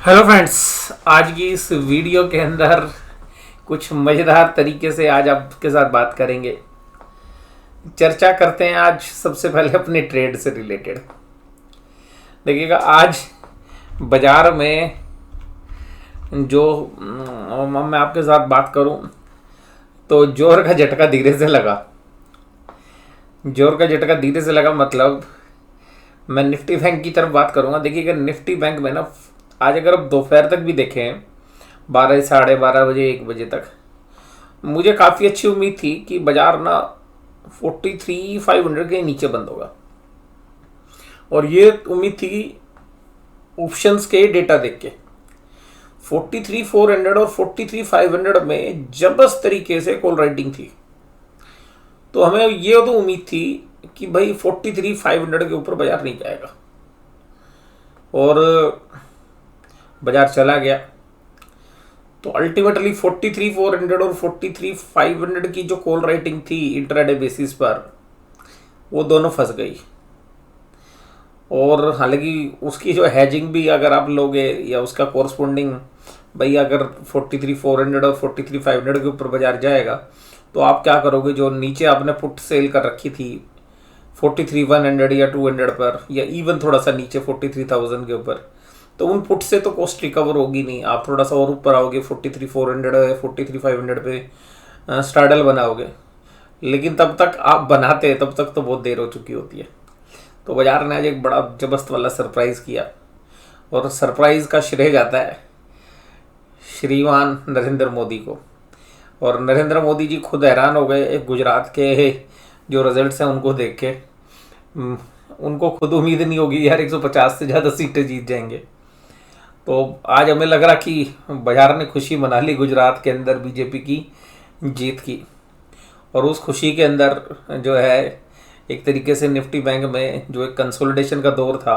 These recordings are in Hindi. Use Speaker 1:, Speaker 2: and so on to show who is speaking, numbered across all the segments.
Speaker 1: Hello friends. आज की इस वीडियो के अंदर कुछ मज़ेदार तरीके से आज आपके साथ बात करेंगे। चर्चा करते हैं आज सबसे पहले अपने ट्रेड से रिलेटेड। देखिएगा आज बाजार में जो मैं आपके साथ बात करूं तो जोर का झटका धीरे से लगा। जोर का झटका धीरे से लगा मतलब मैं निफ्टी बैंक की तरफ बात करूंगा। देखिएगा निफ्टी बैंक में ना आज अगर आप दोपहर तक भी देखें 12 साढ़े 12 बजे 1 बजे तक मुझे काफ़ी अच्छी उम्मीद थी कि बाजार ना 43,500 के नीचे बंद होगा। और ये उम्मीद थी ऑप्शंस के डेटा देख के 43,400 और 43,500 में जबरदस्त तरीके से कॉल राइटिंग थी। तो हमें ये तो उम्मीद थी कि भाई 43,500 के ऊपर बाजार नहीं जाएगा। और बाजार चला गया तो अल्टीमेटली 43,400 और 43,500 की जो कॉल राइटिंग थी इंट्राडे बेसिस पर वो दोनों फंस गई। और हालांकि उसकी जो हैजिंग भी अगर आप लोगे या उसका कोरस्पोंडिंग भाई अगर 43,400 और 43,500 के ऊपर बाजार जाएगा तो आप क्या करोगे, जो नीचे आपने पुट सेल कर रखी थी 43,100 या 200 पर या इवन थोड़ा सा नीचे 43,000 के ऊपर, तो उन पुट से तो कॉस्ट रिकवर होगी नहीं। आप थोड़ा सा और ऊपर आओगे 43,400 या 43,500 पे स्टार्डल बनाओगे, लेकिन तब तक आप बनाते तब तक तो बहुत देर हो चुकी होती है। तो बाजार ने आज एक बड़ा जबरदस्त वाला सरप्राइज़ किया और सरप्राइज़ का श्रेय जाता है श्रीमान नरेंद्र मोदी को। और नरेंद्र मोदी जी खुद हैरान हो गए गुजरात के जो रिजल्ट्स हैं उनको देख के। उनको खुद उम्मीद नहीं होगी यार 150 से ज़्यादा सीटें जीत जाएंगे। तो आज हमें लग रहा कि बाजार ने खुशी मना ली गुजरात के अंदर बीजेपी की जीत की। और उस खुशी के अंदर जो है एक तरीके से निफ्टी बैंक में जो एक कंसोलिडेशन का दौर था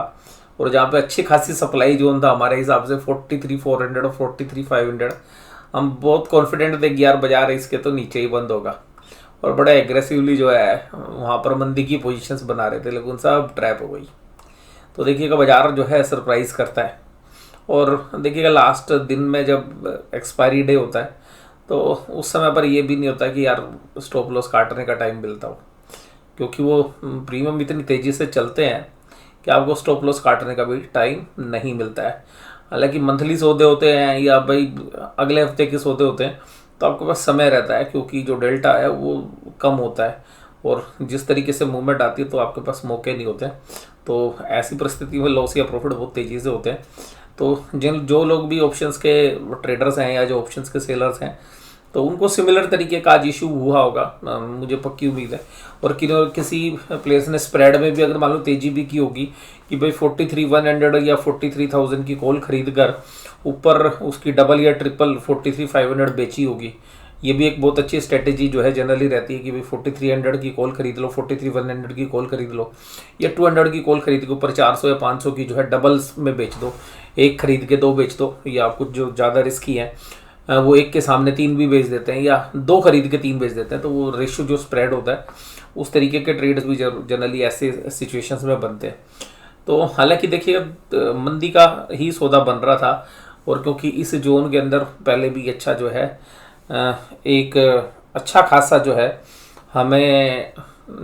Speaker 1: और जहाँ पे अच्छी खासी सप्लाई जोन था हमारे हिसाब से 43,400 और 43,500, हम बहुत कॉन्फिडेंट थे कि यार बाजार इसके तो नीचे ही बंद होगा। और बड़ा एग्रेसिवली जो है वहाँ पर मंदी की पोजीशंस बना रहे थे, लेकिन सब ट्रैप हो गई। तो देखिएगा बाजार जो है सरप्राइज़ करता है। और देखिएगा लास्ट दिन में जब एक्सपायरी डे होता है तो उस समय पर ये भी नहीं होता कि यार स्टॉप लॉस काटने का टाइम मिलता हो, क्योंकि वो प्रीमियम इतनी तेज़ी से चलते हैं कि आपको स्टॉप लॉस काटने का भी टाइम नहीं मिलता है। हालांकि मंथली सौदे होते हैं या भाई अगले हफ्ते के सौदे होते हैं तो आपके पास समय रहता है, क्योंकि जो डेल्टा है वो कम होता है और जिस तरीके से मूवमेंट आती है तो आपके पास मौके नहीं होते। तो ऐसी परिस्थिति में लॉस या प्रॉफिट बहुत तेज़ी से होते हैं। तो जो लोग भी ऑप्शंस के ट्रेडर्स हैं या जो ऑप्शंस के सेलर्स हैं तो उनको सिमिलर तरीके का आज इशू हुआ होगा, मुझे पक्की उम्मीद है। और किसी प्लेस ने स्प्रेड में भी अगर मान लो तेजी भी की होगी कि भाई 43,100 या 43,000 की कॉल खरीद कर ऊपर उसकी डबल या ट्रिपल 43,500 बेची होगी। ये भी एक बहुत अच्छी स्ट्रेटेजी जो है जनरली रहती है कि भाई 4300 की कॉल खरीद लो, 43,100 की कॉल खरीद लो या 200 की कॉल खरीद के ऊपर 400 या 500 की जो है डबल्स में बेच दो, एक खरीद के दो बेच दो, या कुछ जो ज़्यादा रिस्की है वो एक के सामने तीन भी बेच देते हैं या दो खरीद के तीन बेच देते हैं। तो वो रेशियो जो स्प्रेड होता है उस तरीके के ट्रेड्स भी जनरली ऐसे सिचुएशंस में बनते हैं। तो हालांकि देखिए मंदी का ही सौदा बन रहा था और क्योंकि इस जोन के अंदर पहले भी अच्छा जो है एक अच्छा खासा जो है हमें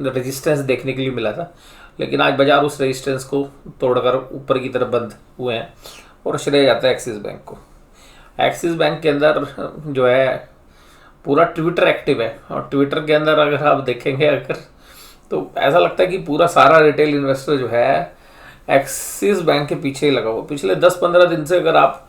Speaker 1: रेजिस्टेंस देखने के लिए मिला था, लेकिन आज बाजार उस रेजिस्टेंस को तोड़कर ऊपर की तरफ बंद हुए हैं और श्रेय जाता है एक्सिस बैंक को। एक्सिस बैंक के अंदर जो है पूरा ट्विटर एक्टिव है और ट्विटर के अंदर अगर आप देखेंगे अगर तो ऐसा लगता है कि पूरा सारा रिटेल इन्वेस्टर जो है एक्सिस बैंक के पीछे ही लगा हुआ। पिछले 10-15 दिन से अगर आप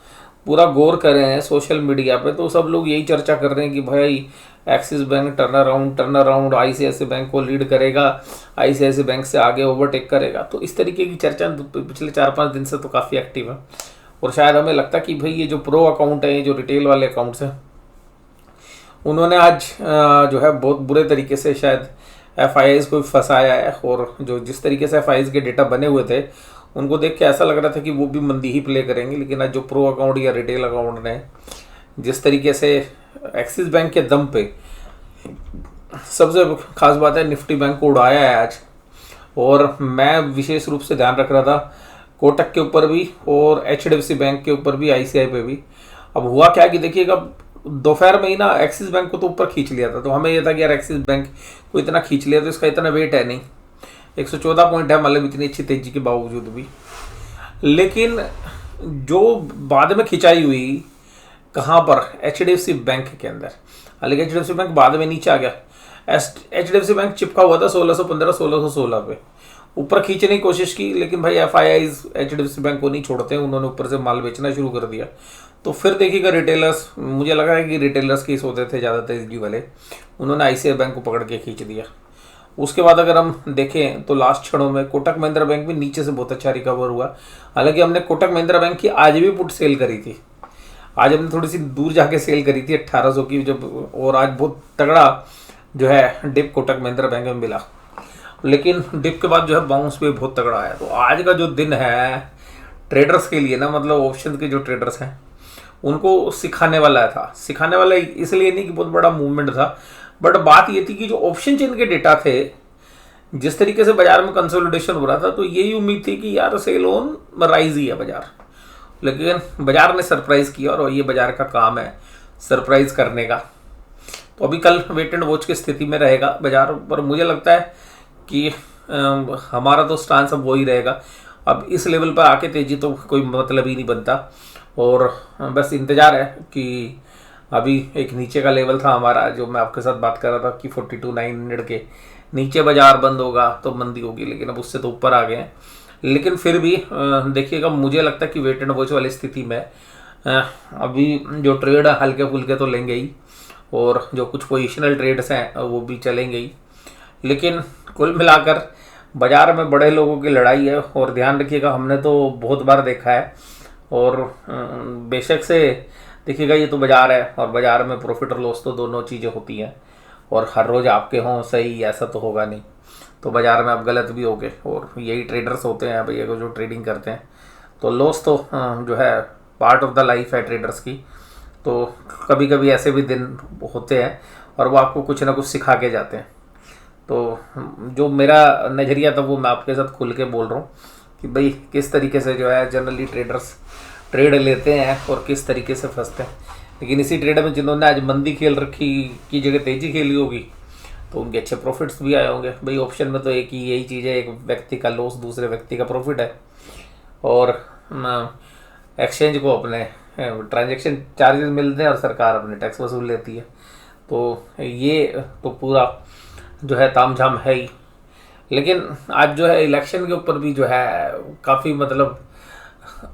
Speaker 1: पूरा गौर कर रहे हैं सोशल मीडिया पे तो सब लोग यही चर्चा कर रहे हैं कि भाई axis bank turn around ICICI bank को लीड करेगा, आईसीआईसीआई बैंक से आगे ओवरटेक करेगा। तो इस तरीके की चर्चा पिछले 4-5 दिन से तो काफ़ी एक्टिव है। और शायद हमें लगता कि भाई ये जो प्रो अकाउंट है, ये जो रिटेल वाले अकाउंट्स हैं, उन्होंने आज जो है बहुत बुरे तरीके से शायद एफआईआईज को फंसाया है। और जो जिस तरीके से एफआईआईज के डेटा बने हुए थे उनको देख के ऐसा लग रहा था कि वो भी मंदी ही प्ले करेंगे, लेकिन आज जो प्रो अकाउंट या रिटेल अकाउंट ने जिस तरीके से एक्सिस बैंक के दम पे, सबसे खास बात है निफ्टी बैंक को उड़ाया है आज। और मैं विशेष रूप से ध्यान रख रहा था कोटक के ऊपर भी और एचडीएफसी बैंक के ऊपर भी, आईसीआई पे भी। अब हुआ क्या कि देखिएगा, दोपहर में ही ना एक्सिस बैंक को तो ऊपर खींच लिया था, तो हमें यह था कि यार एक्सिस बैंक को इतना खींच लिया तो इसका इतना वेट है नहीं, 114 पॉइंट है, मतलब इतनी अच्छी तेजी के बावजूद भी। लेकिन जो बाद में खिंचाई हुई कहाँ पर, एचडीएफसी बैंक के अंदर। हालांकि एचडीएफसी बैंक बाद में नीचे आ गया, एचडीएफसी बैंक चिपका हुआ था 1615 1616 पे, ऊपर खींचने की कोशिश की, लेकिन भाई एफआईआईज एचडीएफसी बैंक को नहीं छोड़ते हैं, उन्होंने ऊपर से माल बेचना शुरू कर दिया। तो फिर देखिएगा रिटेलर्स, मुझे लगा है कि रिटेलर्स केस होते थे ज़्यादा तेजी वाले, उन्होंने आईसीआई बैंक को पकड़ के खींच दिया। उसके बाद अगर हम देखें तो लास्ट क्षणों में कोटक महिंद्रा बैंक भी नीचे से बहुत अच्छा रिकवर हुआ। हालांकि हमने कोटक महिंद्रा बैंक की आज भी पुट सेल करी थी, आज हमने थोड़ी सी दूर जाके सेल करी थी 1800 की जब, और आज बहुत तगड़ा जो है डिप कोटक महिंद्रा बैंक में मिला, लेकिन डिप के बाद जो है बाउंस भी बहुत तगड़ा आया। तो आज का जो दिन है ट्रेडर्स के लिए ना, मतलब ऑप्शन के जो ट्रेडर्स हैं उनको सिखाने वाला था। सिखाने वाला इसलिए नहीं कि बहुत बड़ा मूवमेंट था, बट बात ये थी कि जो ऑप्शन चेन के डेटा थे, जिस तरीके से बाजार में कंसोलिडेशन हो रहा था, तो यही उम्मीद थी कि यार सेल ऑन राइज ही है बाजार, लेकिन बाजार ने सरप्राइज किया, और ये बाजार का काम है सरप्राइज करने का। तो अभी कल वेट एंड वॉच की स्थिति में रहेगा बाजार, पर मुझे लगता है कि हमारा तो स्टांस अब वही रहेगा। अब इस लेवल पर आके तेजी तो कोई मतलब ही नहीं बनता, और बस इंतज़ार है कि अभी एक नीचे का लेवल था हमारा, जो मैं आपके साथ बात कर रहा था कि 42,900 के नीचे बाजार बंद होगा तो मंदी होगी, लेकिन अब उससे तो ऊपर आ गए हैं। लेकिन फिर भी देखिएगा, मुझे लगता है कि वेट एंड वॉच वाली स्थिति में अभी जो ट्रेड है हल्के फुल्के तो लेंगे ही, और जो कुछ पोजिशनल ट्रेड्स हैं वो भी चलेंगे ही। लेकिन कुल मिलाकर बाजार में बड़े लोगों की लड़ाई है, और ध्यान रखिएगा, हमने तो बहुत बार देखा है, और बेशक से देखिएगा ये तो बाजार है, और बाजार में प्रॉफिट और लॉस तो दोनों चीज़ें होती हैं, और हर रोज़ आपके हों सही ऐसा तो होगा नहीं, तो बाजार में आप गलत भी होगे, और यही ट्रेडर्स होते हैं भैया को जो ट्रेडिंग करते हैं। तो लॉस तो जो है पार्ट ऑफ द लाइफ है ट्रेडर्स की, तो कभी कभी ऐसे भी दिन होते हैं, और वो आपको कुछ ना कुछ सिखा के जाते हैं। तो जो मेरा नज़रिया था वो मैं आपके साथ खुल के बोल रहा हूँ कि भाई किस तरीके से जो है जनरली ट्रेडर्स ट्रेड लेते हैं और किस तरीके से फंसते हैं। लेकिन इसी ट्रेड में जिन्होंने आज मंदी खेल रखी की जगह तेजी खेली होगी, तो उनके अच्छे प्रॉफिट्स भी आए होंगे। भाई ऑप्शन में तो एक ही यही चीज़ है, एक व्यक्ति का लॉस दूसरे व्यक्ति का प्रॉफिट है, और एक्सचेंज को अपने ट्रांजैक्शन चार्जेस मिलते हैं और सरकार अपने टैक्स वसूल लेती है। तो ये तो पूरा जो है तामझाम है ही। लेकिन आज जो है इलेक्शन के ऊपर भी जो है काफ़ी मतलब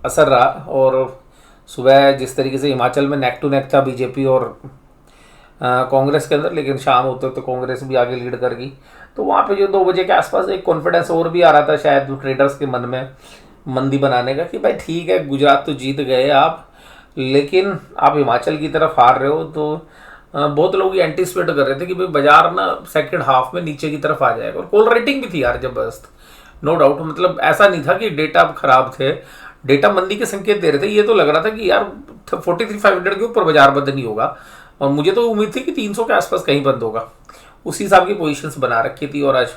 Speaker 1: असर रहा, और सुबह जिस तरीके से हिमाचल में नेक टू नेक था बीजेपी और कांग्रेस के अंदर, लेकिन शाम होते तो कांग्रेस भी आगे लीड कर गई। तो वहाँ पे जो 2 बजे के आसपास एक कॉन्फिडेंस और भी आ रहा था शायद ट्रेडर्स के मन में मंदी बनाने का, कि भाई ठीक है गुजरात तो जीत गए आप, लेकिन आप हिमाचल की तरफ हार रहे हो। तो बहुत लोग एंटीसिपेट कर रहे थे कि भाई बाजार ना सेकंड हाफ में नीचे की तरफ आ जाएगा, और कॉल रेटिंग भी थी यार जबरदस्त, नो डाउट। मतलब ऐसा नहीं था कि डेटा खराब थे, डेटा मंदी के संकेत दे रहे थे। ये तो लग रहा था कि यार 43,500 के ऊपर बाजार बंद नहीं होगा, और मुझे तो उम्मीद थी कि 300 के आसपास कहीं बंद होगा, उसी हिसाब की पोजीशंस बना रखी थी। और आज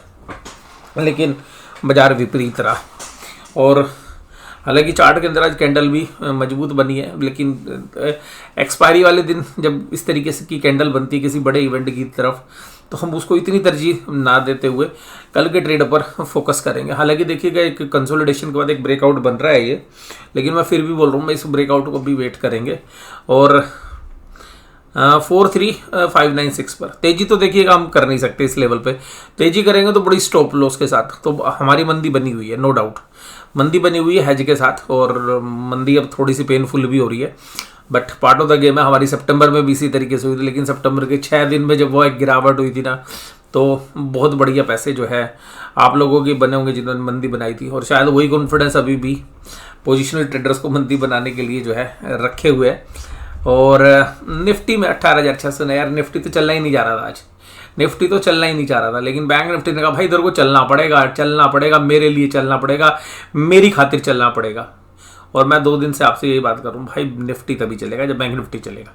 Speaker 1: लेकिन बाजार विपरीत रहा, और हालांकि चार्ट के अंदर आज कैंडल भी मजबूत बनी है, लेकिन एक्सपायरी वाले दिन जब इस तरीके से की कैंडल बनती है किसी बड़े इवेंट की तरफ, तो हम उसको इतनी तरजीह ना देते हुए कल के ट्रेड पर फोकस करेंगे। हालांकि देखिएगा एक कंसोलिडेशन के बाद एक ब्रेकआउट बन रहा है ये, लेकिन मैं फिर भी बोल रहा हूँ मैं इस ब्रेकआउट को भी वेट करेंगे। और 43,596 पर तेजी तो देखिएगा हम कर नहीं सकते इस लेवल पे, तेजी करेंगे तो बड़ी स्टॉप लॉस के साथ। तो हमारी मंदी बनी हुई है, नो डाउट मंदी बनी हुई है हेज के साथ, और मंदी अब थोड़ी सी पेनफुल भी हो रही है, but part of the game है। हमारी सितंबर में भी इसी तरीके से हुई थी, लेकिन सितंबर के 6 दिन में जब वो एक गिरावट हुई थी ना, तो बहुत बढ़िया पैसे जो है आप लोगों के बने होंगे जिन्होंने मंदी बनाई थी, और शायद वही कॉन्फिडेंस अभी भी पोजिशनल ट्रेडर्स को मंदी बनाने के लिए जो है रखे हुए है। और निफ्टी में 18,600 यार, निफ्टी तो चलना ही नहीं जा रहा था आज, निफ्टी तो चलना ही नहीं चाह रहा था, लेकिन बैंक निफ्टी ने कहा भाई इधर को चलना पड़ेगा, मेरे लिए चलना पड़ेगा, मेरी खातिर चलना पड़ेगा। और मैं 2 दिन से आपसे यही बात कर रहा हूँ भाई, निफ्टी तभी चलेगा जब बैंक निफ्टी चलेगा।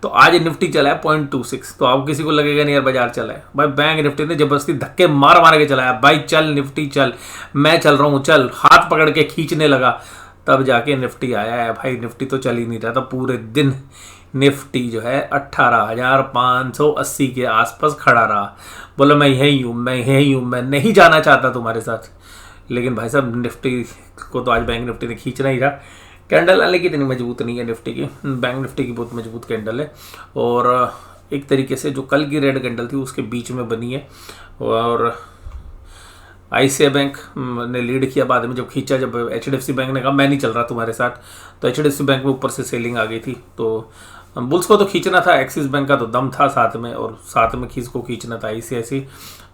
Speaker 1: तो आज निफ्टी चला है 0.26, तो आप किसी को लगेगा नहीं यार बाजार चला है, भाई बैंक निफ्टी ने जबरदस्ती धक्के मार मार के चलाया, भाई चल निफ्टी चल, मैं चल रहा हूँ चल, हाथ पकड़ के खींचने लगा, तब जाके निफ्टी आया है भाई। निफ्टी तो चल ही नहीं रहा था पूरे दिन, निफ्टी जो है 18,580 के आसपास खड़ा रहा। बोला मैं यही हूँ, मैं यही हूँ, मैं नहीं जाना चाहता तुम्हारे साथ। लेकिन भाई साहब निफ्टी को तो आज बैंक निफ्टी ने खींचना ही रहा। कैंडल हालांकि इतनी मजबूत नहीं है निफ्टी की, बैंक निफ्टी की बहुत मजबूत कैंडल है, और एक तरीके से जो कल की रेड कैंडल थी उसके बीच में बनी है। और ICICI बैंक ने लीड किया बाद में जब खींचा, जब HDFC बैंक ने कहा मैं नहीं चल रहा तुम्हारे साथ, तो HDFC बैंक में ऊपर से सेलिंग आ गई थी। तो बुल्स को तो खींचना था, एक्सिस बैंक का तो दम था साथ में, और साथ में को खींचना था ICICI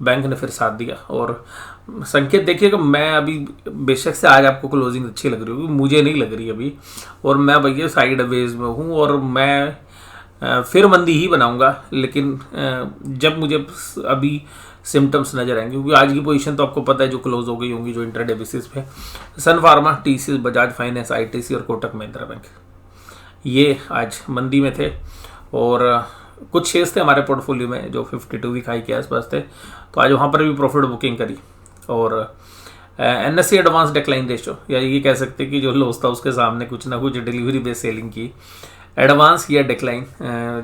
Speaker 1: बैंक ने फिर साथ दिया। और संकेत देखिएगा, मैं अभी बेशक से आज आपको क्लोजिंग अच्छी लग रही होगी, मुझे नहीं लग रही अभी, और मैं भैया साइड वेज में हूँ, और मैं फिर मंदी ही बनाऊंगा, लेकिन जब मुझे अभी सिम्टम्स नजर आएंगे, क्योंकि आज की पोजीशन तो आपको पता है जो क्लोज हो गई होंगी जो इंट्राडे बेसिस पे, Sun Pharma, TCS, Bajaj finance, ITC और कोटक महिंद्रा बैंक, ये आज मंदी में थे। और कुछ शेयर्स थे हमारे पोर्टफोलियो में जो 52 वीक हाई के आसपास थे, तो आज वहाँ पर भी प्रॉफिट बुकिंग करी। और NSE एडवांस डिक्लाइन रेशो, या ये कह सकते हैं कि जो लॉस था उसके सामने कुछ ना कुछ डिलीवरी बेस्ड सेलिंग की, एडवांस या डिक्लाइन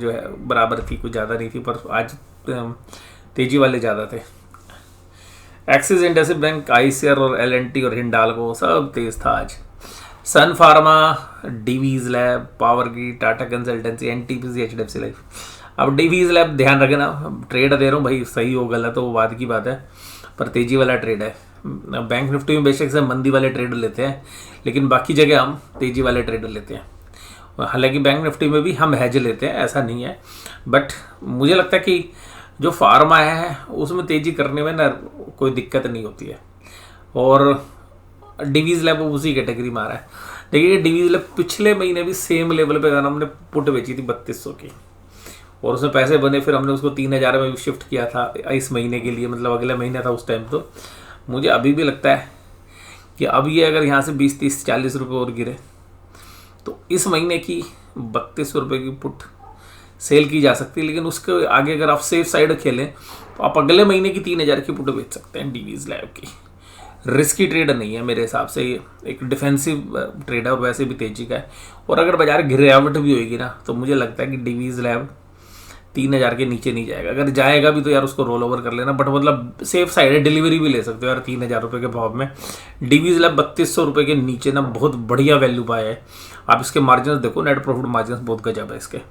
Speaker 1: जो है बराबर थी, कुछ ज़्यादा नहीं थी, पर आज तेजी वाले ज़्यादा थे। एक्सिस इंडस्ट्री बैंक, ICICI और L&T और हिंडाल्को सब तेज था आज। Sun Pharma, Divi's lab, power grid, Tata consultancy, NTPC, HDFC life. अब डिवीज लैब ध्यान रखना, ट्रेड दे रहा हूँ भाई, सही हो गलत हो वो बाद की बात है, पर तेजी वाला ट्रेड है। बैंक निफ्टी में बेशक से मंदी वाले ट्रेड लेते हैं, लेकिन बाकी जगह हम तेजी वाले ट्रेड लेते हैं। हालांकि बैंक निफ्टी में भी हम हैज लेते हैं, ऐसा नहीं है, बट मुझे लगता है कि जो फार्मा है उसमें तेजी करने में ना कोई दिक्कत नहीं होती है। और डिवीज लैब उसी कैटेगरी में आ रहा है। देखिए डिवीज लैब पिछले महीने भी सेम लेवल पे हमने पुट बेची थी 3200 की, और उसमें पैसे बने, फिर हमने उसको 3000 में भी शिफ्ट किया था इस महीने के लिए, मतलब अगले महीना था उस टाइम। तो मुझे अभी भी लगता है कि अब ये अगर यहाँ से 20, 30, 40 रुपये और गिरे तो इस महीने की 3200 रुपये की पुट सेल की जा सकती है। लेकिन उसके आगे अगर आप सेफ साइड खेलें तो आप अगले महीने की 3000 की पुट बेच सकते हैं डिवीज लैब की। रिस्की ट्रेड नहीं है मेरे हिसाब से, ये एक डिफेंसिव ट्रेड है और वैसे भी तेजी का है। और अगर बाजार गिरावट भी होगी ना तो मुझे लगता है कि डिवीज लैब 3000 के नीचे नहीं जाएगा। अगर जाएगा भी तो यार उसको रोल ओवर कर लेना, बट मतलब सेफ साइड है, डिलीवरी भी ले सकते हो यार 3000 रुपये के भाव में। डिवीज लैब 3200 रुपये के नीचे ना बहुत बढ़िया वैल्यू पाया है। आप इसके मार्जिन देखो, नेट प्रॉफिट मार्जिन बहुत गजब है इसके।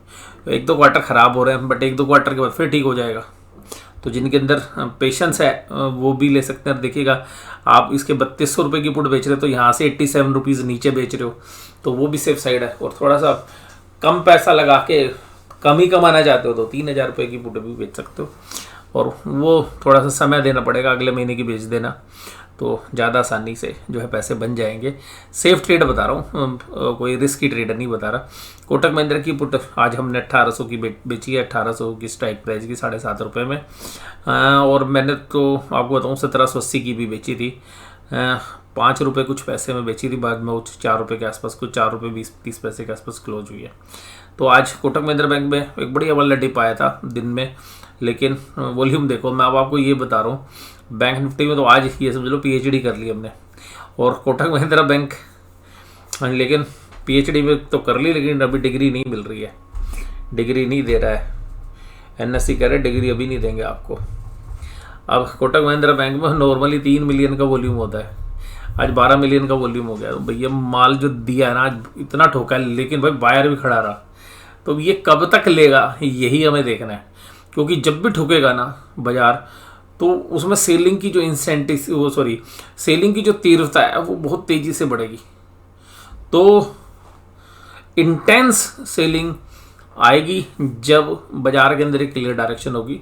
Speaker 1: 1-2 क्वार्टर खराब हो रहे हैं, बट 1-2 क्वार्टर के बाद फिर ठीक हो जाएगा। तो जिनके अंदर पेशेंस है वो भी ले सकते हैं। देखिएगा आप इसके 3200 रुपये की पुट बेच रहे हो तो यहाँ से 87 रुपीज़ नीचे बेच रहे हो, तो वो भी सेफ साइड है। और थोड़ा सा कम पैसा लगा के कम ही कमाना चाहते हो तो 3000 रुपये की पुट भी बेच सकते हो, और वो थोड़ा सा समय देना पड़ेगा, अगले महीने की बेच देना तो ज़्यादा आसानी से जो है पैसे बन जाएंगे। सेफ ट्रेड बता रहा हूँ, कोई रिस्की ट्रेड नहीं बता रहा। कोटक महिंद्रा की पुट आज हमने 1800 की बेची है, 1800 की स्ट्राइक प्राइस की 7.5 रुपये में। और मैंने तो आपको बताऊँ 1780 की भी बेची थी, 5 रुपये कुछ पैसे में बेची थी, बाद में वो 4 रुपये के आसपास, कुछ 4 रुपये 20-30 पैसे के आसपास क्लोज हुई है। तो आज कोटक महिंद्रा बैंक में एक बढ़िया वाला डिप आया था दिन में, लेकिन वॉल्यूम देखो, मैं अब आपको ये बता रहा हूँ बैंक निफ्टी में तो आज ये समझ लो PhD कर ली हमने, और कोटक महिंद्रा बैंक लेकिन PhD में तो कर ली, लेकिन अभी डिग्री नहीं मिल रही है, डिग्री नहीं दे रहा है। NSE कह रहे डिग्री अभी नहीं देंगे आपको। अब कोटक महिंद्रा बैंक में नॉर्मली 3 मिलियन का वॉल्यूम होता है, आज 12 मिलियन का वॉल्यूम हो गया। तो भैया माल जो दिया है ना आज इतना ठोका है, लेकिन भाई बायर भी खड़ा रहा, तो ये कब तक लेगा यही हमें देखना है। क्योंकि जब भी ठुकेगा ना बाजार तो उसमें सेलिंग की जो सेलिंग की जो तीव्रता है वो बहुत तेजी से बढ़ेगी। तो इंटेंस सेलिंग आएगी जब बाजार के अंदर एक क्लियर डायरेक्शन होगी,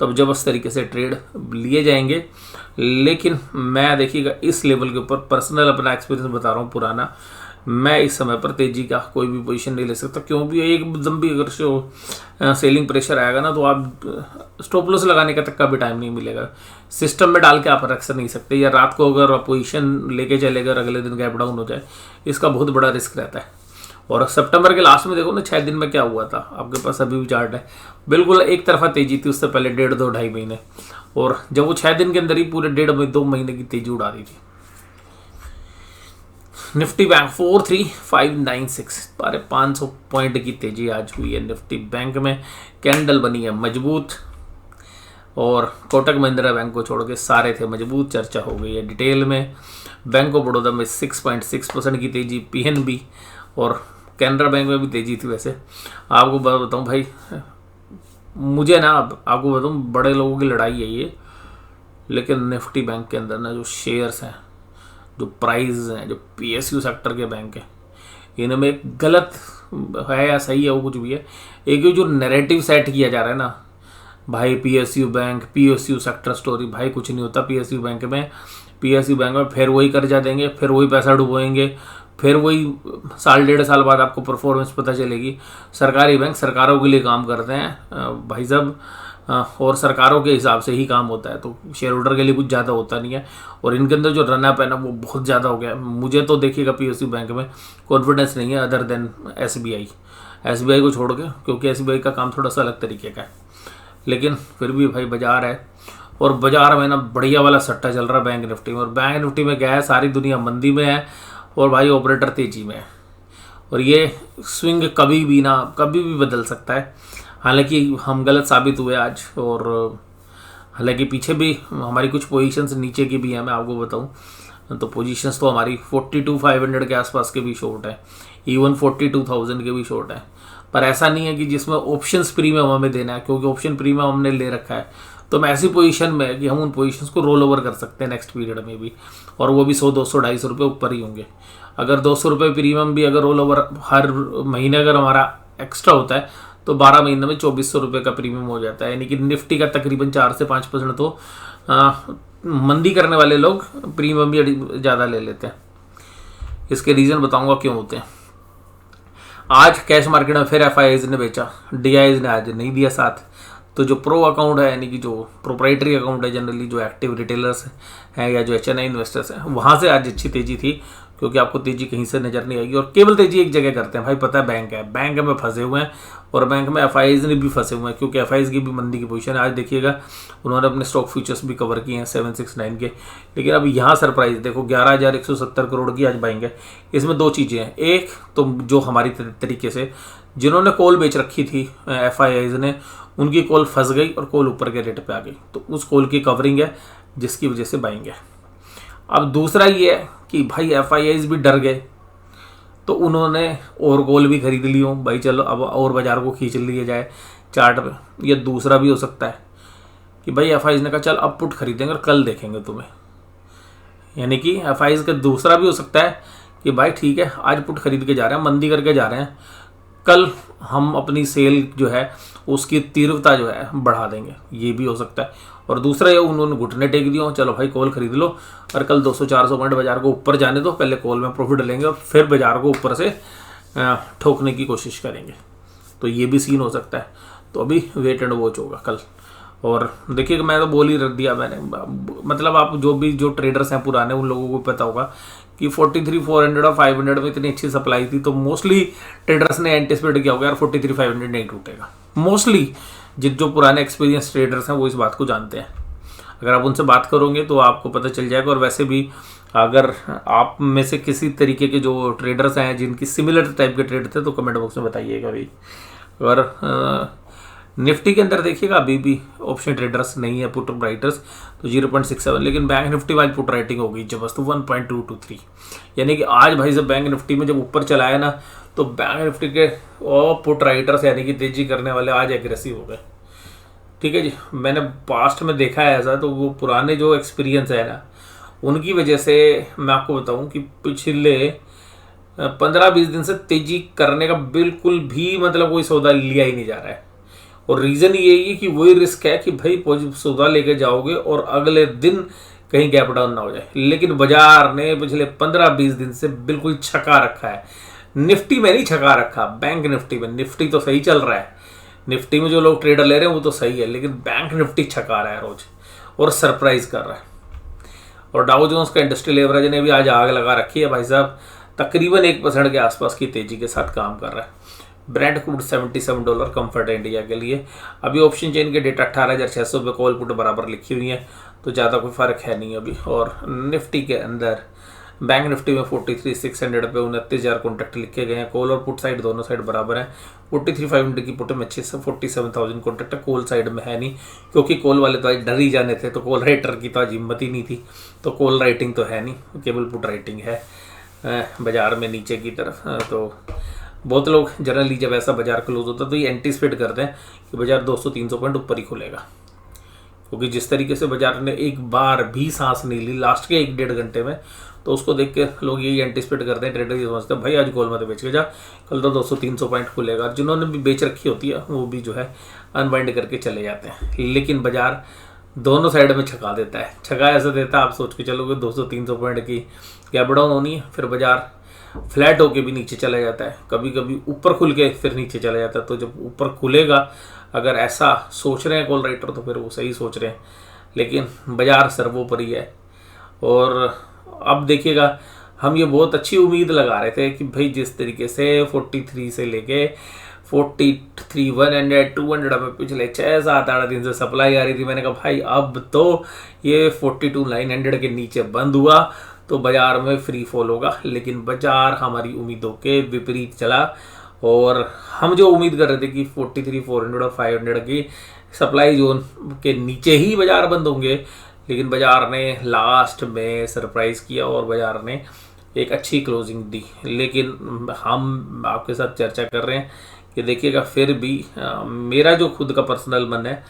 Speaker 1: तब जब उस तरीके से ट्रेड लिए जाएंगे। लेकिन मैं देखिएगा इस लेवल के ऊपर पर्सनल अपना एक्सपीरियंस बता रहा हूँ पुराना, मैं इस समय पर तेजी का कोई भी पोजीशन नहीं ले सकता, क्योंकि एकदम भी अगर सेलिंग प्रेशर आएगा ना तो आप स्टॉप लॉस लगाने का तक का भी टाइम नहीं मिलेगा। सिस्टम में डाल के आप रख नहीं सकते, या रात को अगर पोजीशन लेके चलेगा और अगले दिन गैप डाउन हो जाए, इसका बहुत बड़ा रिस्क रहता है। और सितंबर के लास्ट में देखो ना 6 दिन में क्या हुआ था, आपके पास अभी भी चार्ट है, बिल्कुल एक तरफा तेजी थी। उससे पहले 1.5-2 महीने, और जब वो 6 दिन के अंदर ही पूरे 1.5-2 महीने की तेजी उड़ा दी थी। निफ्टी बैंक 43,596, 500 पॉइंट की तेजी आज हुई है निफ्टी बैंक में। कैंडल बनी है मजबूत, और कोटक महिंद्रा बैंक को छोड़ के सारे थे मजबूत। चर्चा हो गई है डिटेल में। बैंक ऑफ बड़ौदा में 6.6% की तेजी, पीएनबी और कैनरा बैंक में भी तेजी थी। वैसे आपको बताऊं भाई, मुझे ना आपको बताऊं, बड़े लोगों की लड़ाई है ये, लेकिन निफ्टी बैंक के अंदर ना जो शेयर्स हैं, जो प्राइस हैं, जो पीएसयू सेक्टर के बैंक हैं, इनमें एक गलत है या सही है वो कुछ भी है, एक जो नैरेटिव सेट किया जा रहा है ना भाई, PSU bank, PSU sector story, भाई कुछ नहीं होता पीएसयू बैंक में। पीएसयू बैंक में फिर वही कर्जा देंगे, फिर वही पैसा डुबोएंगे, फिर वही 1.5 साल बाद आपको परफॉर्मेंस पता चलेगी। सरकारी बैंक सरकारों के लिए काम करते हैं भाई साहब, और सरकारों के हिसाब से ही काम होता है, तो शेयर होल्डर के लिए कुछ ज़्यादा होता नहीं है। और इनके अंदर जो रनअप है ना वो बहुत ज़्यादा हो गया है। मुझे तो देखिएगा पीएसयू बैंक में कॉन्फिडेंस नहीं है अदर देन एसबीआई को छोड़ के, क्योंकि एसबीआई का काम थोड़ा सा अलग तरीके का है। लेकिन फिर भी भाई बाजार है, और बाजार में ना बढ़िया वाला सट्टा चल रहा है बैंक निफ्टी में। और बैंक निफ्टी में क्या है, सारी दुनिया मंदी में है और भाई ऑपरेटर तेजी में है, और ये स्विंग कभी भी बदल सकता है। हालांकि हम गलत साबित हुए आज, और हालांकि पीछे भी हमारी कुछ पोजीशंस नीचे की भी हैं। मैं आपको बताऊं तो पोजीशंस तो हमारी 42,500 के आसपास के भी शॉर्ट है, इवन 42,000 के भी शॉर्ट है। पर ऐसा नहीं है कि जिसमें ऑप्शंस प्रीमियम हमें देना है, क्योंकि ऑप्शन प्रीमियम हमने ले रखा है, तो हम ऐसी पोजीशन में है कि हम उन पोजीशंस को रोल ओवर कर सकते हैं नेक्स्ट पीरियड में भी, और वो भी 100, 200, 250 रुपये ऊपर ही होंगे। अगर 200 रुपये प्रीमियम भी अगर रोल ओवर हर महीने अगर हमारा एक्स्ट्रा होता है तो 12 महीने में 2400 रुपये का प्रीमियम हो जाता है। यानी कि निफ्टी का तकरीबन 4 से 5% तो मंदी करने वाले लोग प्रीमियम भी ज़्यादा ले लेते हैं। इसके रीज़न बताऊंगा क्यों होते हैं। आज कैश मार्केट में फिर एफआईआईज ने बेचा, डीआईज ने आज नहीं दिया साथ। तो जो प्रो अकाउंट है, यानी कि जो प्रोप्राइटरी अकाउंट है, जनरली जो एक्टिव रिटेलर्स हैं या जो एचएनआई इन्वेस्टर्स हैं, वहाँ से आज अच्छी तेजी थी, क्योंकि आपको तेजी कहीं से नजर नहीं आएगी। और केवल तेजी एक जगह करते हैं भाई, पता है बैंक है, बैंक में फंसे हुए हैं, और बैंक में एफआईआईज ने भी फंसे हुए हैं, क्योंकि एफआईआईज की भी मंदी की पोजीशन है। आज देखिएगा उन्होंने अपने स्टॉक फ्यूचर्स भी कवर किए हैं 769 के, लेकिन अब यहाँ सरप्राइज देखो 11,170 करोड़ की आज बाइंग है। इसमें दो चीज़ें हैं, एक तो जो हमारी तरीके से जिन्होंने कॉल बेच रखी थी एफआईआईज ने, उनकी कॉल फंस गई और कॉल ऊपर के रेट पे आ गई, तो उस कॉल की कवरिंग है जिसकी वजह से बाइंग है। अब दूसरा ये है कि भाई एफआईआईज भी डर गए, तो उन्होंने और कॉल भी खरीद ली हो भाई, चलो अब और बाजार को खींच लिया जाए चार्ट पे। ये दूसरा भी हो सकता है कि भाई एफआईआईज ने कहा चल अब पुट खरीदेंगे और कल देखेंगे तुम्हें। यानी कि एफआईआईज का दूसरा भी हो सकता है कि भाई ठीक है आज पुट खरीद के जा रहे हैं, मंदी करके जा रहे हैं, कल हम अपनी सेल जो है उसकी तीव्रता जो है बढ़ा देंगे, ये भी हो सकता है। और दूसरा ये उन्होंने घुटने टेक दिया, चलो भाई कॉल खरीद लो और कल 200-400 पॉइंट बाजार को ऊपर जाने दो, पहले कॉल में प्रॉफिट लेंगे और फिर बाजार को ऊपर से ठोकने की कोशिश करेंगे। तो ये भी सीन हो सकता है। तो अभी वेट एंड वॉच होगा कल। और देखिए मैं तो बोल ही रख दिया मैंने, मतलब आप जो ट्रेडर्स हैं पुराने, उन लोगों को पता होगा कि 43,400 और 500 में इतनी अच्छी सप्लाई थी, तो मोस्टली ट्रेडर्स ने एंटिसिपेट किया होगा यार 43,500 नहीं टूटेगा। मोस्टली जो पुराने एक्सपीरियंस ट्रेडर्स हैं वो इस बात को जानते हैं। अगर आप उनसे बात करोगे तो आपको पता चल जाएगा। और वैसे भी अगर आप में से किसी तरीके के जो ट्रेडर्स हैं जिनकी सिमिलर टाइप के ट्रेड थे तो कमेंट बॉक्स में बताइएगा भाई। और निफ्टी के अंदर देखिएगा अभी भी ऑप्शन ट्रेडर्स नहीं है, पुट राइटर्स तो 0.67, लेकिन बैंक निफ्टी वाली पुट राइटिंग हो गई जबरदस्त 1.223। यानी कि आज भाई जब बैंक निफ्टी में जब ऊपर चला है ना, तो बैंक निफ्टी के पुट राइटर्स यानी कि तेजी करने वाले आज एग्रेसिव हो गए। ठीक है जी, मैंने पास्ट में देखा है ऐसा, तो वो पुराने जो एक्सपीरियंस है ना उनकी वजह से मैं आपको बताऊं कि पिछले 15-20 दिन से तेजी करने का बिल्कुल भी मतलब कोई सौदा लिया ही नहीं जा रहा है। और रीज़न यही है कि वही रिस्क है कि भाई सौदा लेके जाओगे और अगले दिन कहीं गैप डाउन ना हो जाए। लेकिन बाजार ने पिछले 15-20 दिन से बिल्कुल छका रखा है। निफ्टी में नहीं छका रखा, बैंक निफ्टी में। निफ्टी तो सही चल रहा है, निफ्टी में जो लोग ट्रेडर ले रहे हैं वो तो सही है, लेकिन बैंक निफ्टी छका रहा है रोज और सरप्राइज कर रहा है। और डाउ जोन्स का इंडस्ट्रियल एवरेज ने भी आज आग लगा रखी है भाई साहब, तकरीबन 1% के आसपास की तेजी के साथ काम कर रहा है। ब्रेंट क्रूड $77 कंफर्ट है इंडिया के लिए। अभी ऑप्शन चेन के डेटा 18,600 पे कॉल पुट बराबर लिखी हुई है, तो ज़्यादा कोई फ़र्क है नहीं अभी। और निफ्टी के अंदर बैंक निफ्टी में 43,600 पे 29,000 कॉन्ट्रैक्ट लिखे गए हैं। कॉल और पुट साइड दोनों साइड बराबर है। 43,500 की पुट में 47,000 कॉन्ट्रैक्ट है, कॉल साइड में है नहीं, क्योंकि कॉल वाले तो आज डर ही जाने थे, तो कॉल राइटर की तो आज हिम्मत ही नहीं थी, तो कॉल राइटिंग तो है नहीं, केवल पुट राइटिंग है बाजार में नीचे की तरफ। तो बहुत लोग जनरली जब ऐसा बाजार क्लोज होता है तो ये एंटीसिपेट करते हैं कि बाजार 200-300 पॉइंट ऊपर ही खुलेगा, क्योंकि जिस तरीके से बाजार ने एक बार भी सांस नहीं ली लास्ट के 1-1.5 घंटे में, तो उसको देख के लोग यही एंटीसिपेट करते हैं, ट्रेडर ये समझते हैं भाई आज गोल मत बेच के जा, कल तो 200-300 पॉइंट खुलेगा। जिन्होंने भी बेच रखी होती है वो भी जो है अनवाइंड करके चले जाते हैं। लेकिन बाजार दोनों साइड में छका देता है। छका ऐसा देता है, आप सोच के चलोगे 200-300 पॉइंट की गैप डाउन होनी है, फिर बाजार फ्लैट होके भी नीचे चला जाता है, कभी कभी ऊपर खुल के फिर नीचे चला जाता है। तो जब ऊपर खुलेगा, अगर ऐसा सोच रहे हैं कॉल राइटर तो फिर वो सही सोच रहे हैं, लेकिन बाजार सर्वोपरि है। और अब देखिएगा, हम ये बहुत अच्छी उम्मीद लगा रहे थे कि भाई जिस तरीके से 43 से लेके 43, 100, 200 में पिछले 6-7-8 दिन से सप्लाई आ रही थी, मैंने कहा भाई अब तो ये 42,900 के नीचे बंद हुआ तो बाजार में फ्री फॉल होगा। लेकिन बाजार हमारी उम्मीदों के विपरीत चला, और हम जो उम्मीद कर रहे थे कि 43, 400 और 500 की सप्लाई जोन के नीचे ही बाजार बंद होंगे, लेकिन बाजार ने लास्ट में सरप्राइज किया और बाजार ने एक अच्छी क्लोजिंग दी। लेकिन हम आपके साथ चर्चा कर रहे हैं कि देखिएगा, फिर भी मेरा जो खुद का पर्सनल मन है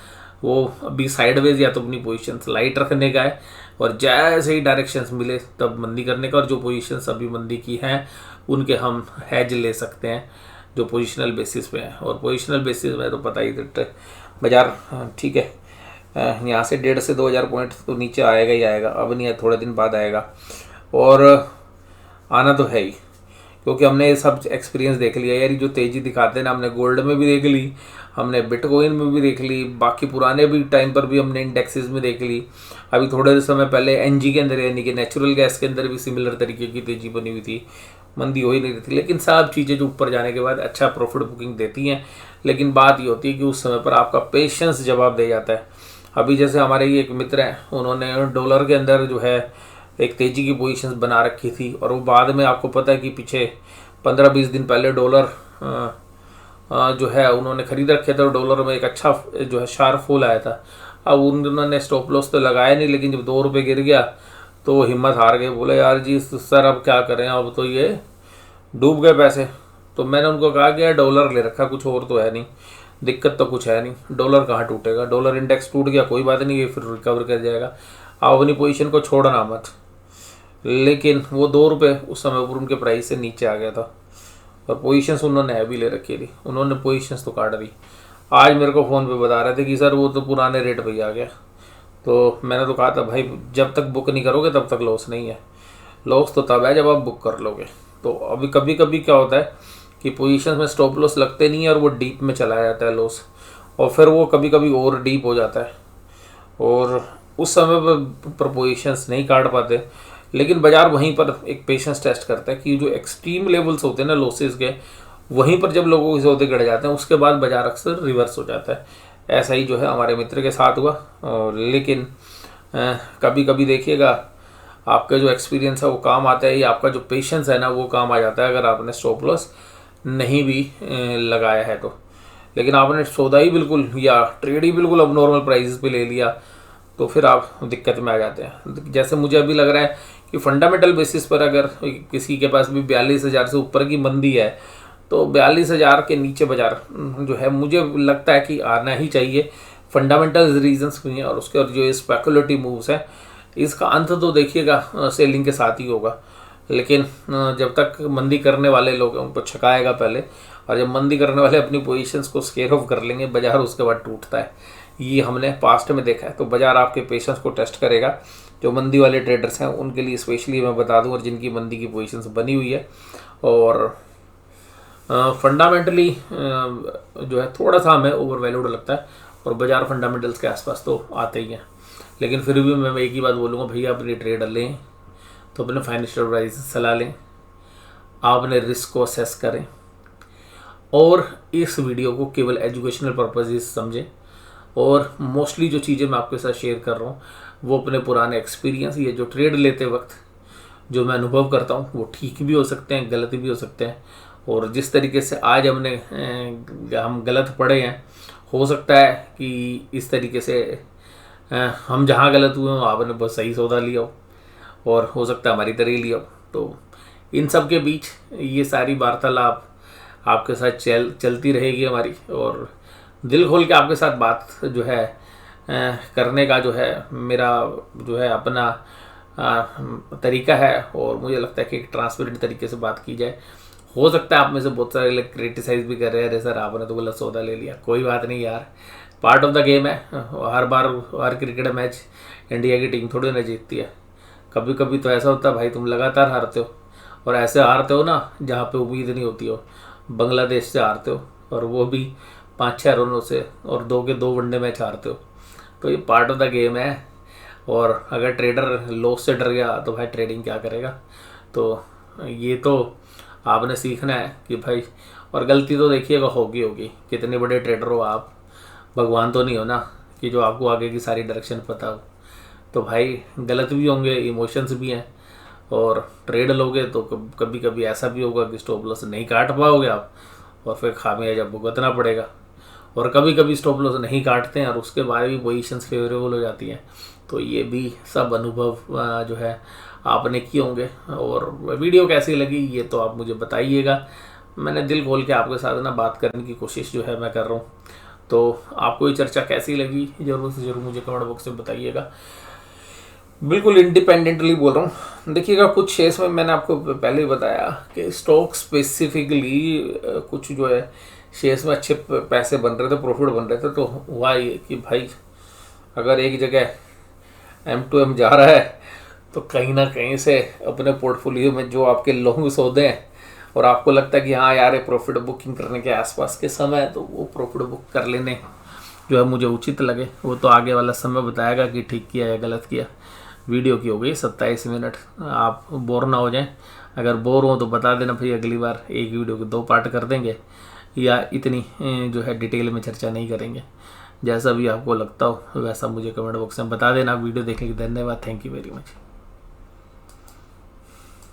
Speaker 1: वो अभी साइडवेज या तो अपनी पोजीशंस लाइट रखने का है, और जैसे ही डायरेक्शंस मिले तब मंदी करने का। और जो पोजीशंस अभी मंदी की हैं उनके हम हैज ले सकते हैं जो पोजीशनल बेसिस पे हैं। और पोजीशनल बेसिस में तो पता ही बाजार ठीक है, यहाँ से 1.5 से 2,000 पॉइंट तो नीचे आएगा ही आएगा, अब नहीं है थोड़े दिन बाद आएगा, और आना तो है ही, क्योंकि हमने ये सब एक्सपीरियंस देख लिया यार। जो तेज़ी दिखाते हैं ना, हमने गोल्ड में भी देख ली, हमने बिटकॉइन में भी देख ली, बाकी पुराने भी टाइम पर भी हमने इंडेक्सेस में देख ली। अभी थोड़े समय पहले एनजी के अंदर यानी कि नेचुरल गैस के अंदर भी सिमिलर तरीके की तेज़ी बनी हुई थी, मंदी हो ही नहीं रही थी। लेकिन सब चीज़ें जो ऊपर जाने के बाद अच्छा प्रॉफिट बुकिंग देती हैं, लेकिन बात ये होती है कि उस समय पर आपका पेशेंस जवाब दे जाता है। अभी जैसे हमारे ही एक मित्र हैं, उन्होंने डॉलर के अंदर जो है एक तेज़ी की पोजीशंस बना रखी थी, और वो बाद में आपको पता है कि पीछे 15-20 दिन पहले डॉलर जो है उन्होंने खरीद रखे थे, और डॉलर में एक अच्छा जो है शार्प फॉल आया था। अब उन्होंने स्टॉप लॉस तो लगाया नहीं, लेकिन जब 2 रुपये गिर गया तो हिम्मत हार गए, बोले यार जी सर अब क्या करें, अब तो ये डूब गए पैसे। तो मैंने उनको कहा कि यार डॉलर ले रखा, कुछ और तो है नहीं, दिक्कत तो कुछ है नहीं, डॉलर कहाँ टूटेगा, डॉलर इंडेक्स टूट गया कोई बात नहीं, ये फिर रिकवर कर जाएगा, आप अपनी पोजीशन को छोड़ना मत। लेकिन वो 2 रुपये उस समय पर उनके प्राइस से नीचे आ गया था, और पोजीशंस उन्होंने हैवी ले रखी थी, उन्होंने पोजीशंस तो काट दी। आज मेरे को फ़ोन पे बता रहे थे कि सर वो तो पुराने रेट पे ही आ गया। तो मैंने तो कहा था भाई जब तक बुक नहीं करोगे तब तक लॉस नहीं है, लॉस तो तब है जब आप बुक कर लोगे। तो अभी कभी कभी क्या होता है कि पोजीशंस में स्टॉप लॉस लगते नहीं है और वो डीप में चला जाता है लॉस, और फिर वो कभी कभी और डीप हो जाता है, और उस समय पर पोजीशंस नहीं काट पाते। लेकिन बाजार वहीं पर एक पेशेंस टेस्ट करता है कि जो एक्सट्रीम लेवल्स होते हैं ना लॉसेस के, वहीं पर जब लोगों के सौदे गिर जाते हैं उसके बाद बाजार अक्सर रिवर्स हो जाता है। ऐसा ही जो है हमारे मित्र के साथ हुआ। और लेकिन कभी कभी देखिएगा, आपका जो एक्सपीरियंस है वो काम आता है, या आपका जो पेशेंस है ना वो काम आ जाता है अगर आपने स्टॉप लॉस नहीं भी लगाया है तो। लेकिन आपने सौदा ही बिल्कुल या ट्रेड ही बिल्कुल अब नॉर्मल प्राइस पे ले लिया तो फिर आप दिक्कत में आ जाते हैं। जैसे मुझे अभी लग रहा है कि फंडामेंटल बेसिस पर अगर किसी के पास भी 42,000 से ऊपर की मंदी है तो 42,000 के नीचे बाजार जो है मुझे लगता है कि आना ही चाहिए। फंडामेंटल रीजंस भी हैं, और उसके और जो स्पेकुलेटिव मूव्स हैं इसका अंत तो देखिएगा सेलिंग के साथ ही होगा। लेकिन जब तक मंदी करने वाले लोग हैं उनको छकाएगा पहले, और जब मंदी करने वाले अपनी पोजीशंस को स्केयर ऑफ कर लेंगे बाजार उसके बाद टूटता है। ये हमने पास्ट में देखा है। तो बाजार आपके पेशेंस को टेस्ट करेगा जो मंदी वाले ट्रेडर्स हैं उनके लिए स्पेशली मैं बता दूं, और जिनकी मंदी की पोजीशंस बनी हुई है और फंडामेंटली जो है थोड़ा सा हमें ओवर वैल्यूड लगता है, और बाजार फंडामेंटल्स के आसपास तो आते ही हैं। लेकिन फिर भी मैं एक ही बात बोलूँगा, भैया अपनी ट्रेड लें तो अपने फाइनेंशियल एडवाइजर से सलाह लें, आप अपने रिस्क को असेस करें, और इस वीडियो को केवल एजुकेशनल पर्पज समझें। और मोस्टली जो चीज़ें मैं आपके साथ शेयर कर रहा हूँ वो अपने पुराने एक्सपीरियंस, ये जो ट्रेड लेते वक्त जो मैं अनुभव करता हूँ वो ठीक भी हो सकते हैं, गलत भी हो सकते हैं। और जिस तरीके से आज हम गलत पड़े हैं, हो सकता है कि इस तरीके से हम जहाँ गलत हुए हों आपने बहुत सही सौदा लिया हो, और हो सकता है हमारी तरह ही लिया हो। तो इन सब के बीच ये सारी वार्तालाप आपके साथ चलती रहेगी हमारी, और दिल खोल के आपके साथ बात जो है करने का जो है मेरा जो है अपना तरीका है। और मुझे लगता है कि एक ट्रांसपेरेंट तरीके से बात की जाए। हो सकता है आप में से बहुत सारे लोग क्रिटिसाइज भी कर रहे हैं, अरे सर आपने तो गलत सौदा ले लिया। कोई बात नहीं यार, पार्ट ऑफ द गेम है। हर बार हर क्रिकेट मैच इंडिया की टीम थोड़ी ना जीतती है। कभी कभी तो ऐसा होता है भाई तुम लगातार हारते हो, और ऐसे हारते हो ना जहाँ पे उम्मीद नहीं होती हो। बांग्लादेश से हारते हो और वो भी 5-6 रनों से, और 2 के 2 वनडे मैच हारते हो। तो ये पार्ट ऑफ द गेम है। और अगर ट्रेडर लॉस से डर गया तो भाई ट्रेडिंग क्या करेगा। तो ये तो आपने सीखना है कि भाई, और गलती तो देखिएगा होगी। कितने बड़े ट्रेडर हो आप, भगवान तो नहीं हो ना कि जो आपको आगे की सारी डायरेक्शन पता हो। तो भाई गलत भी होंगे, इमोशंस भी हैं, और ट्रेड लोगे तो कभी कभी ऐसा भी होगा कि स्टॉप लॉस नहीं काट पाओगे आप, और फिर खामियाजा भुगतना पड़ेगा। और कभी कभी स्टॉप लॉस नहीं काटते हैं और उसके बाद भी पोजीशंस फेवरेबल हो जाती हैं। तो ये भी सब अनुभव जो है आपने किए होंगे। और वीडियो कैसी लगी ये तो आप मुझे बताइएगा। मैंने दिल खोल के आपके साथ ना बात करने की कोशिश जो है मैं कर रहा हूँ। तो आपको ये चर्चा कैसी लगी ज़रूर से ज़रूर मुझे कमेंट बॉक्स में बताइएगा। बिल्कुल इंडिपेंडेंटली बोल रहा हूँ। देखिएगा कुछ शेयर्स में मैंने आपको पहले ही बताया कि स्टॉक स्पेसिफिकली कुछ जो है शेयर्स में अच्छे पैसे बन रहे थे, प्रॉफिट बन रहे थे। तो हुआ ये कि भाई अगर एक जगह M2M जा रहा है तो कहीं ना कहीं से अपने पोर्टफोलियो में जो आपके लॉन्ग सौदे हैं और आपको लगता है कि हाँ यार ये प्रॉफिट बुकिंग करने के आसपास के समय है, तो वो प्रॉफिट बुक कर लेने जो है मुझे उचित लगे। वो तो आगे वाला समय बताएगा कि ठीक किया या गलत किया। वीडियो की हो गई 27 मिनट, आप बोर ना हो जाएं। अगर बोर हो तो बता देना भाई, अगली बार एक वीडियो के 2 पार्ट कर देंगे, या इतनी जो है डिटेल में चर्चा नहीं करेंगे। जैसा भी आपको लगता हो वैसा मुझे कमेंट बॉक्स में बता देना। वीडियो देखने के लिए धन्यवाद। Thank you very much.